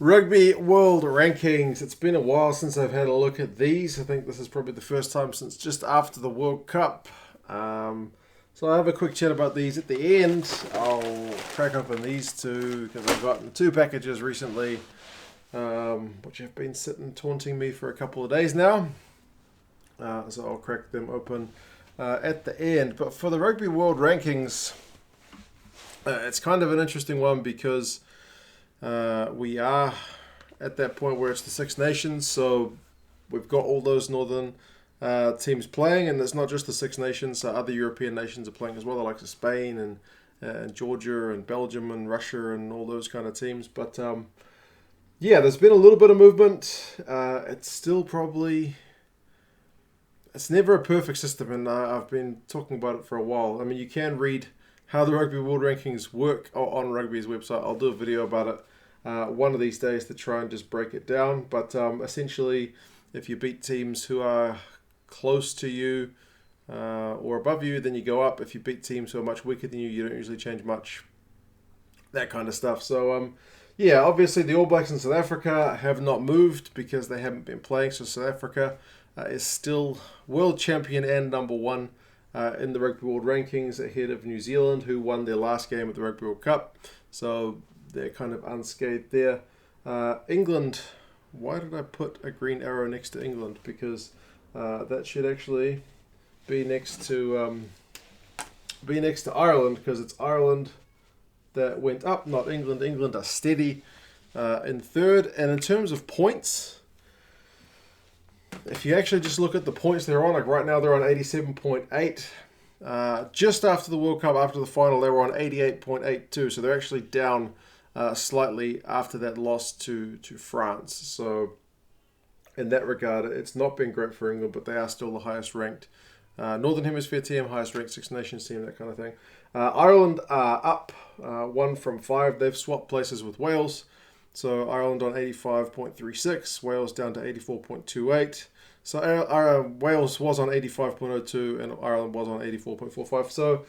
Rugby World Rankings. It's been a while since I've had a look at these. I think this is probably the first time since just after the World Cup. So I'll have a quick chat about these at the end. I'll crack open these two because I've gotten two packages recently, which have been sitting taunting me for a couple of days now. So I'll crack them open at the end. But for the Rugby World Rankings, it's kind of an interesting one because we are at that point where it's the Six Nations, so we've got all those northern teams playing, and it's not just the Six Nations. Other European nations are playing as well, like Spain and Georgia and Belgium and Russia and all those kind of teams. But yeah, there's been a little bit of movement. It's still probably... It's never a perfect system, and I've been talking about it for a while. I mean, you can read how the Rugby World Rankings work on Rugby's website. I'll do a video about it one of these days to try and just break it down. But essentially, if you beat teams who are close to you or above you, then you go up. If you beat teams who are much weaker than you, you don't usually change much. That kind of stuff. So, yeah, obviously the All Blacks in South Africa have not moved because they haven't been playing. So South Africa is still world champion and number one in the Rugby World Rankings, ahead of New Zealand, who won their last game at the Rugby World Cup. So they're kind of unscathed there. England, why did I put a green arrow next to England? Because that should actually be next to Ireland, because it's Ireland that went up, not England. England are steady in third. And in terms of points, if you actually just look at the points they're on, like right now they're on 87.8. Just after the World Cup, after the final, they were on 88.82. So they're actually down slightly after that loss to France. So in that regard, it's not been great for England, but they are still the highest ranked Northern Hemisphere team, highest ranked Six Nations team, that kind of thing. Ireland are up 1 from 5. They've swapped places with Wales. So Ireland on 85.36, Wales down to 84.28. So Wales was on 85.02 and Ireland was on 84.45. So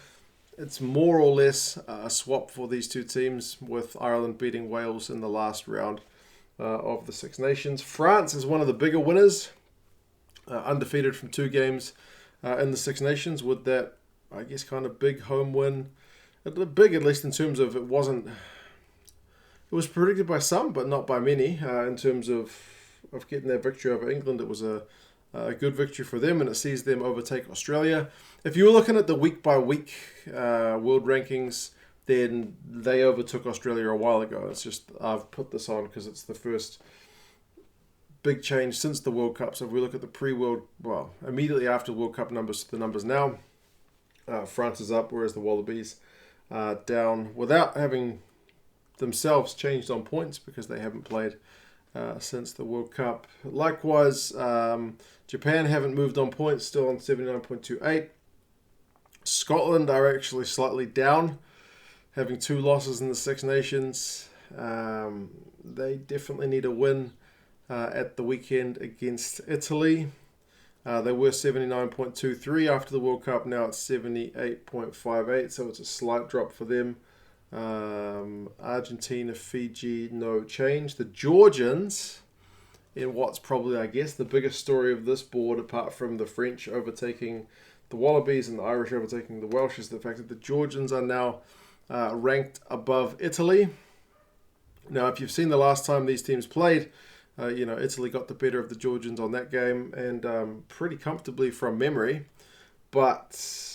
it's more or less a swap for these two teams, with Ireland beating Wales in the last round of the Six Nations. France is one of the bigger winners, undefeated from 2 games in the Six Nations, with that, I guess, kind of big home win. Big, at least in terms of it wasn't... It was predicted by some, but not by many, in terms of getting their victory over England. It was a good victory for them, and it sees them overtake Australia. If you were looking at the week-by-week world rankings, then they overtook Australia a while ago. It's just, I've put this on because it's the first big change since the World Cup. So if we look at the pre-World, well, immediately after World Cup numbers, the numbers now, France is up, whereas the Wallabies are down without having themselves changed on points because they haven't played since the World Cup. Likewise, Japan haven't moved on points, still on 79.28. Scotland are actually slightly down, having 2 losses in the Six Nations. They definitely need a win at the weekend against Italy. They were 79.23 after the World Cup. Now it's 78.58, so it's a slight drop for them. Argentina, Fiji, no change. The Georgians, in what's probably, I guess, the biggest story of this board, apart from the French overtaking the Wallabies and the Irish overtaking the Welsh, is the fact that the Georgians are now ranked above Italy. Now, if you've seen the last time these teams played, Italy got the better of the Georgians on that game, and pretty comfortably from memory. But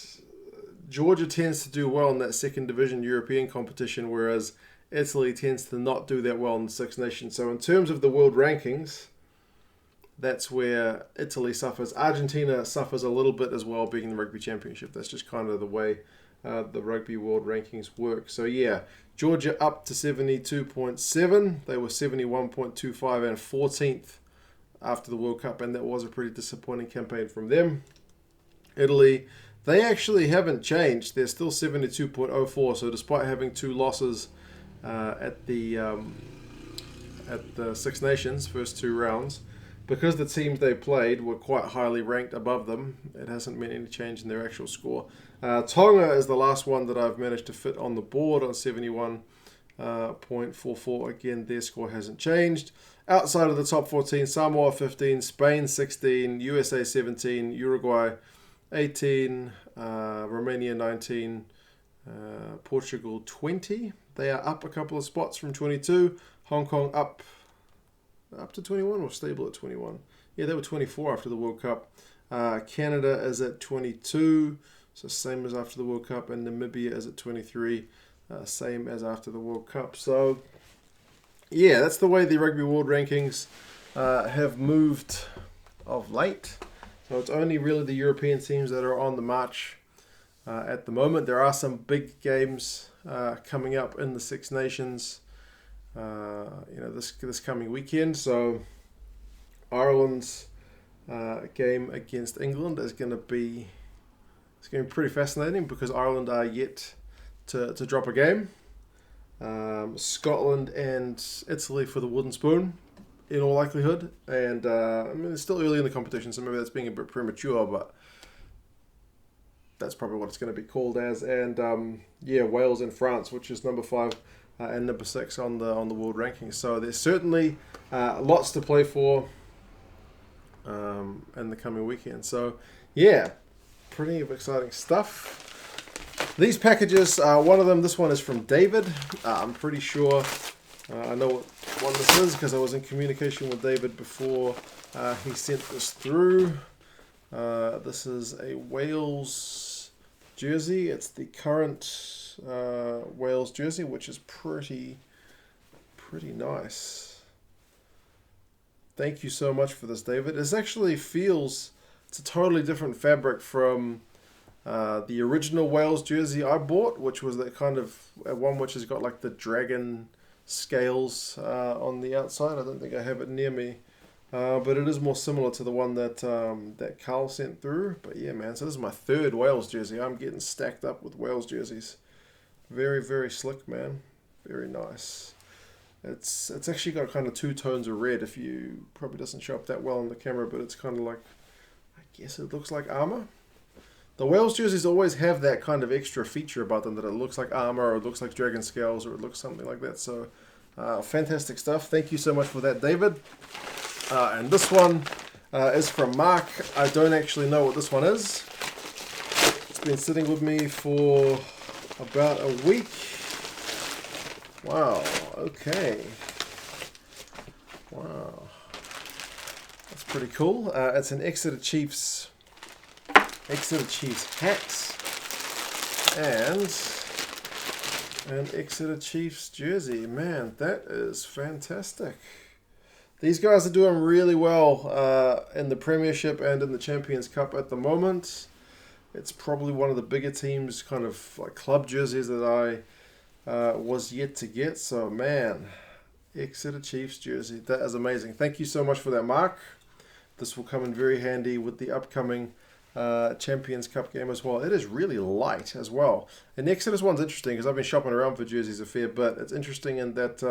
Georgia tends to do well in that second division European competition, whereas Italy tends to not do that well in the Six Nations. So in terms of the world rankings, that's where Italy suffers. Argentina suffers a little bit as well, being the Rugby Championship. That's just kind of the way the Rugby World Rankings work. So yeah, Georgia up to 72.7. They were 71.25 and 14th after the World Cup, and that was a pretty disappointing campaign from them. Italy, they actually haven't changed. They're still 72.04. So despite having 2 losses at the Six Nations first 2 rounds, because the teams they played were quite highly ranked above them, it hasn't meant any change in their actual score. Tonga is the last one that I've managed to fit on the board on 71. .44. Again, their score hasn't changed. Outside of the top 14, Samoa 15, Spain 16, USA 17, Uruguay 18, Romania 19, Portugal 20. They are up a couple of spots from 22. Hong Kong up to 21 or stable at 21. Yeah, they were 24 after the World Cup. Canada is at 22, so same as after the World Cup, and Namibia is at 23, same as after the World Cup. So, yeah, that's the way the Rugby World Rankings have moved of late. So it's only really the European teams that are on the march at the moment. There are some big games coming up in the Six Nations, this coming weekend. So Ireland's game against England is going to be pretty fascinating because Ireland are yet to drop a game. Scotland and Italy for the wooden spoon, in all likelihood. And it's still early in the competition, so maybe that's being a bit premature, but that's probably what it's going to be called as. And Wales and France, which is number 5 and number 6 on the world rankings. So there's certainly lots to play for in the coming weekend. So yeah, pretty exciting stuff. These packages, one of them, this one is from David. I'm pretty sure I know what one this is because I was in communication with David before he sent this through. This is a Wales jersey. It's the current Wales jersey, which is pretty nice. Thank you so much for this, David. It actually it's a totally different fabric from the original Wales jersey I bought, which was that kind of one which has got like the dragon scales on the outside. I don't think I have it near me, but it is more similar to the one that Carl sent through. But yeah, man, so this is my 3rd Wales jersey. I'm getting stacked up with Wales jerseys. Very, very slick, man. Very nice. It's actually got kind of 2 tones of red. If you probably doesn't show up that well on the camera, but it's kind of like, I guess it looks like armor. The Wales jerseys always have that kind of extra feature about them, that it looks like armor, or it looks like dragon scales, or it looks something like that. So, fantastic stuff. Thank you so much for that, David. And this one is from Mark. I don't actually know what this one is. It's been sitting with me for about a week. Wow, okay. Wow. That's pretty cool. It's an Exeter Chiefs hat and an Exeter Chiefs jersey. Man, that is fantastic. These guys are doing really well in the Premiership and in the Champions Cup at the moment. It's probably one of the bigger teams, kind of like club jerseys that I was yet to get. So man, Exeter Chiefs jersey, that is amazing. Thank you so much for that, Mark. This will come in very handy with the upcoming Champions Cup game as well. It is really light as well. And the Exeter's one's interesting because I've been shopping around for jerseys a fair bit. It's interesting in that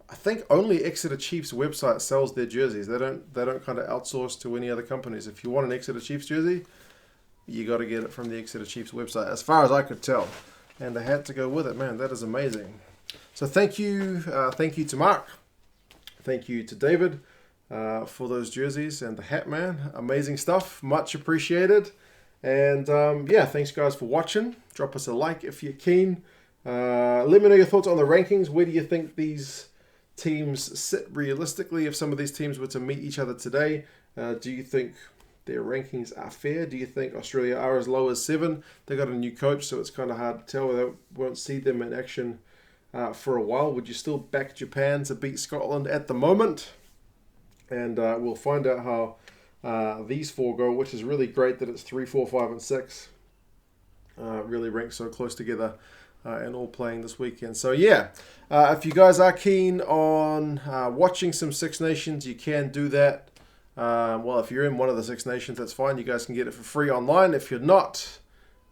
I think only Exeter Chiefs website sells their jerseys. They don't kind of outsource to any other companies. If you want an Exeter Chiefs jersey, you got to get it from the Exeter Chiefs website, as far as I could tell. And the hat to go with it, man, that is amazing. So thank you to Mark. Thank you to David for those jerseys and the hat, man. Amazing stuff. Much appreciated. And thanks guys for watching. Drop us a like if you're keen. Let me know your thoughts on the rankings. Where do you think these teams sit realistically? If some of these teams were to meet each other today, do you think their rankings are fair? Do you think Australia are as low as 7? They got a new coach, so it's kind of hard to tell. We won't see them in action for a while. Would you still back Japan to beat Scotland at the moment? And we'll find out how these 4 go, which is really great that it's 3, 4, 5, and 6 really ranked so close together and all playing this weekend. So yeah, if you guys are keen on watching some Six Nations, you can do that. Well, if you're in one of the Six Nations, that's fine. You guys can get it for free online. If you're not,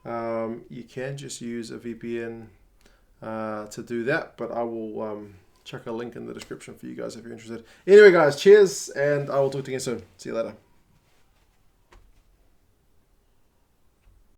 you can just use a VPN to do that. But I will chuck a link in the description for you guys if you're interested. Anyway, guys, cheers, and I will talk to you again soon. See you later.